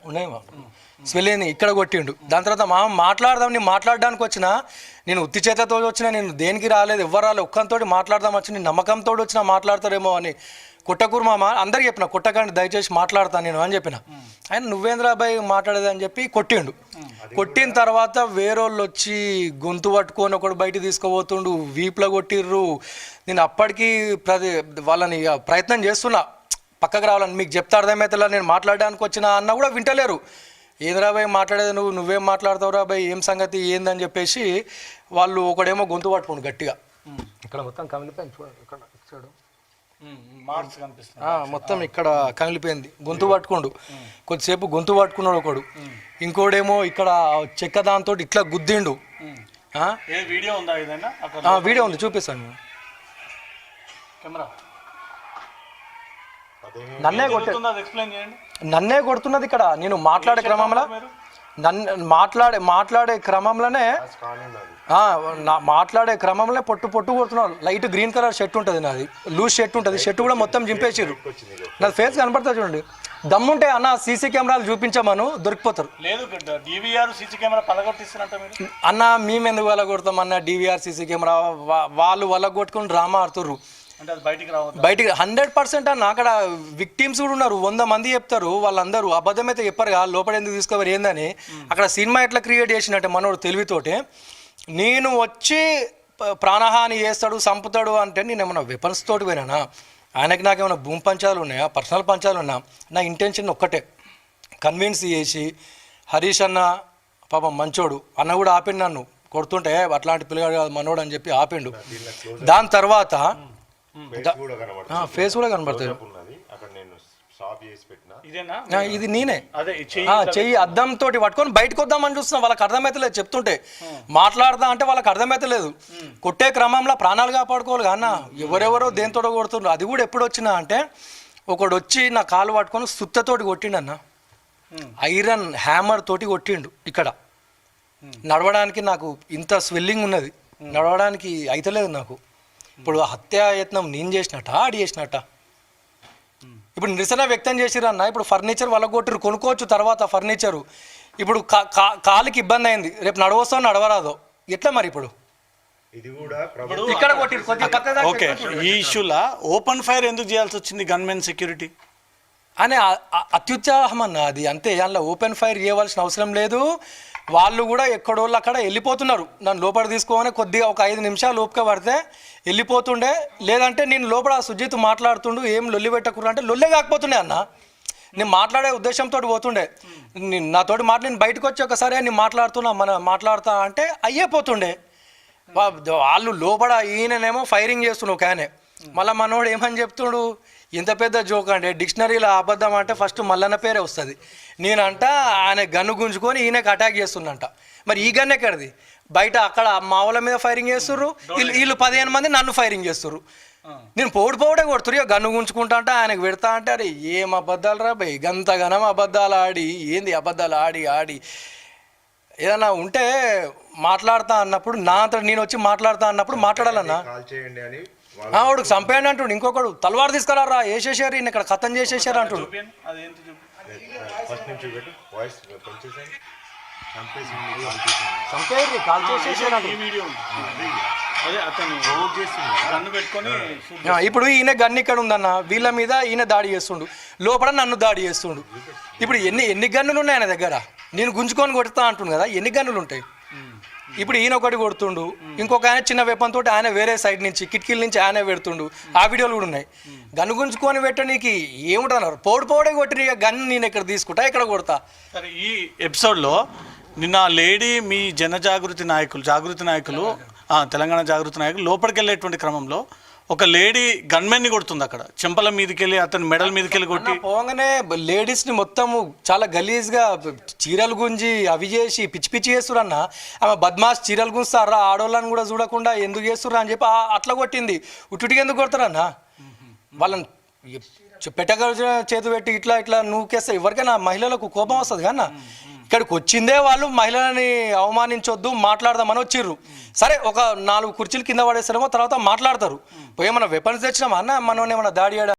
ఉన్నాయేమో స్వెల్లింగ్ ఇక్కడ కొట్టిండు. దాని తర్వాత మాట్లాడదాం, నేను మాట్లాడడానికి వచ్చిన, నేను ఉత్తి చేతతో వచ్చిన, నేను దేనికి రాలేదు, ఎవ్వరు రాలేదు, ఒక్కంతో మాట్లాడదాం వచ్చి నేను నమ్మకంతో వచ్చినా మాట్లాడతారేమో అని కొట్టకూరు మామ అందరికి చెప్పిన, కొట్టకండి దయచేసి మాట్లాడతాను నేను అని చెప్పిన. ఆయన నువ్వేంద్రాబాయ్ మాట్లాడేది అని చెప్పి కొట్టిండు. కొట్టిన తర్వాత వేరోళ్ళు వచ్చి గొంతు పట్టుకొని ఒకడు బయట తీసుకుపోతుండు, వీపులో కొట్టిర్రు. నేను అప్పటికి వాళ్ళని ప్రయత్నం చేస్తున్నా పక్కకు రావాలని, మీకు చెప్తే అర్థమవుతుందా నేను మాట్లాడడానికి వచ్చిన అన్న కూడా వింటలేరు. ఏంద్రా బాయ్ మాట్లాడేది, నువ్వేం మాట్లాడతావురా బాయ్, ఏం సంగతి ఏందని చెప్పేసి వాళ్ళు ఒకడేమో గొంతు పట్టుకోండు గట్టిగా. ఇక్కడ మొత్తం కమిలిపోయింది చూడండి, ఇక్కడ ఇచ్చాడు మొత్తం ఇక్కడ కమిలిపోయింది, గొంతు పట్టుకోండు. కొద్దిసేపు గొంతు పట్టుకున్నాడు ఒకడు, ఇంకోడేమో ఇక్కడ చెక్క దాంతో ఇట్లా గుద్దిండు. వీడియో ఉంది చూపిస్తాను. నన్నే కొడుతున్నది ఇక్కడ. నేను మాట్లాడే క్రమంలో మాట్లాడే క్రమంలో పొట్టు కొడుతున్నాడు. లైట్ గ్రీన్ కలర్ షర్ట్ ఉంటుంది, నాది లూజ్ షర్ట్ ఉంటుంది, షర్ట్ కూడా మొత్తం చింపేసిర్రు. నాది ఫేస్ కనపడుతుంది చూడండి. దమ్ముంటే అన్న సీసీ కెమెరాలు చూపించమను, దొరికిపోతారు. అన్న మేము ఎందుకు వలగొడతాం అన్న, డివిఆర్ సీసీ కెమెరా వాళ్ళు వలగొట్టుకుని డ్రామా ఆడుతుర్రు బయటికి. 100% అన్న అక్కడ విక్టిమ్స్ కూడా ఉన్నారు, 100 మంది చెప్తారు, వాళ్ళందరూ అబద్ధం అయితే చెప్పారు కదా, లోపల ఎందుకు తీసుకోవాలి ఏందని. అక్కడ సినిమా ఎట్లా క్రియేట్ చేసినట్టే మనోడు తెలివితోటి. నేను వచ్చి ప్రాణహాని చేస్తాడు చంపుతాడు అంటే నేను ఏమన్నా వెపన్స్ తోటి పోయినా, ఆయనకి నాకేమైనా భూమి పంచాలు ఉన్నాయా, పర్సనల్ పంచాలు ఉన్నా, నా ఇంటెన్షన్ ఒక్కటే కన్విన్స్ చేసి, హరీష్ అన్న పాపం మంచోడు అన్న కూడా ఆపిండు, నన్ను కొడుతుంటే అట్లాంటి పిల్లగాడు కాదు మనోడు అని చెప్పి ఆపిండు. దాని తర్వాత ఫేస్ కూడా కనబడుతుంది. ఇది నేనే చెయ్యి అద్దంతో పట్టుకొని బయటకు వద్దామని చూస్తున్నా, వాళ్ళకి అర్థమైతలేదు చెప్తుంటే. మాట్లాడదా అంటే వాళ్ళకి అర్థమైతలేదు. కొట్టే క్రమంలో ప్రాణాలు కాపాడుకోవాలి అన్న, ఎవరెవరో దేంతో కొడుతుండ్రు. అది కూడా ఎప్పుడు వచ్చినా అంటే ఒకడు వచ్చి నా కాలు పట్టుకొని సుత్తతోటి కొట్టిండు అన్న, ఐరన్ హ్యామర్ తోటి కొట్టిండు. ఇక్కడ నడవడానికి నాకు ఇంత స్వెల్లింగ్ ఉన్నది, నడవడానికి అయితలేదు నాకు. ఇప్పుడు హత్యాయత్నం నేను చేసినట్ట ఆడి చేసినట్ట. ఇప్పుడు నిరసన వ్యక్తం చేసిరన్న, ఇప్పుడు ఫర్నిచర్ వాళ్ళగొట్టిరు, కొనుక్కోవచ్చు తర్వాత ఫర్నిచరు. ఇప్పుడు కాలుకి ఇబ్బంది అయింది, రేపు నడవస్తో నడవరాదో ఎట్లా మరి. ఇప్పుడు ఇక్కడ కొట్టిరు. ఓకే, ఈ ఇష్యూలా ఓపెన్ ఫైర్ ఎందుకు చేయాల్సి వచ్చింది గన్మెన్ సెక్యూరిటీ అనే అత్యుత్సాహం అన్న, అది అంతే. అందులో ఓపెన్ ఫైర్ చేయవలసిన అవసరం లేదు. వాళ్ళు కూడా ఎక్కడోళ్ళు అక్కడ వెళ్ళిపోతున్నారు, నన్ను లోపల తీసుకోమని కొద్దిగా ఒక 5 నిమిషాలు ఓపిక పడితే వెళ్ళిపోతుండే. లేదంటే నేను లోపల సుజిత్ మాట్లాడుతుండు, ఏం లొల్లి పెట్టకురా అంటే లొల్లే కాకపోతుండే అన్న. నేను మాట్లాడే ఉద్దేశంతో పోతుండే, నాతోటి నేను బయటకు వచ్చి ఒకసారి నేను మాట్లాడుతా అంటే అయ్యేపోతుండే. వాళ్ళు లోపల ఈయననేమో ఫైరింగ్ చేస్తుండు ఒక ఆయనే. మళ్ళీ మనోడు ఏమని చెప్తుండు, ఇంత పెద్ద జోక్ అంటే డిక్షనరీలో అబద్ధం అంటే ఫస్ట్ మల్లన్న పేరే వస్తుంది. నేనంట ఆయన గన్ను గుంజుకొని ఈయనకి అటాక్ చేస్తుండంట. మరి ఈ గన్ ఎక్కడిది? బయట అక్కడ మా వాళ్ళ మీద ఫైరింగ్ చేస్తుర్రు, వీళ్ళు 15 మంది నన్ను ఫైరింగ్ చేస్తుర్రు. నేను పోవడే కొడుతురు, ఇక గన్ను గుంజుకుంటా అంటే ఆయనకు పెడతా అంటే, అరే ఏం అబద్ధాలు రా భయ్, గంతగనం అబద్ధాలు ఆడి ఏంది అబద్ధాలు ఆడి ఏదన్నా ఉంటే మాట్లాడతా అన్నప్పుడు నా అంతా నేను వచ్చి మాట్లాడతా అన్నప్పుడు మాట్లాడాలన్నా. వాడు చంపేయండి అంటుండు, ఇంకొకడు తలవారు తీసుకురారా వేసేసారు, ఈయన ఇక్కడ ఖతం చేసేసారు అంటుండు. ఇప్పుడు ఈయన గన్ను ఇక్కడ ఉందన్న, వీళ్ళ మీద ఈయన దాడి చేస్తుండు, లోపల నన్ను దాడి చేస్తుండు. ఇప్పుడు ఎన్ని గన్నులు ఉన్నాయి ఆయన దగ్గర? నేను గుంజుకొని కొడతా అంటుండు కదా, ఎన్ని గన్నులు ఉంటాయి? ఇప్పుడు ఈయన ఒకటి కొడుతుండు, ఇంకొక ఆయన చిన్న వెపన్ తోటి ఆయన వేరే సైడ్ నుంచి కిటికీల నుంచి ఆయన పెడుతుండు. ఆ వీడియోలు కూడా ఉన్నాయి. గన్ను గుంజుకొని పెట్టనీకి ఏముంటున్నారు, పోడే కొట్టి గన్ను నేను ఇక్కడ తీసుకుంటా ఇక్కడ కొడతా. సరే, ఈ ఎపిసోడ్లో నిన్న లేడీ మీ జాగృతి నాయకులు తెలంగాణ జాగృతి నాయకులు లోపలికి వెళ్ళేటువంటి క్రమంలో ఒక లేడీ గన్మెన్ని కొడుతుంది, అక్కడ చెంపల మీదకి వెళ్ళి అతను మెడల్ మీదకి వెళ్ళి కొట్టి పోగానే లేడీస్ని మొత్తము చాలా గలీజ్గా చీరలు గుంజి అవి చేసి పిచ్చి చేస్తుర్రు అన్న. ఆమె బద్మాష్ చీరలు గుంజుతారా, ఆడోళ్ళని కూడా చూడకుండా ఎందుకు చేస్తుర్రా అని చెప్పి అట్లా కొట్టింది. ఉట్టుటికి ఎందుకు కొడతారన్న? వాళ్ళని పెట్టగల చేతి పెట్టి ఇట్లా నూకేస్తే ఎవరికైనా మహిళలకు కోపం వస్తుంది కన్నా. ఇక్కడికి వచ్చిందే వాళ్ళు మహిళలని అవమానించొద్దు మాట్లాడదామని వచ్చిర్రు. సరే, ఒక 4 కుర్చీలు కింద పడేస్తారేమో, తర్వాత మాట్లాడతారు. పోయి ఏమన్నా వెపన్స్ తెచ్చినామా అన్న, మనం ఏమన్నా దాడి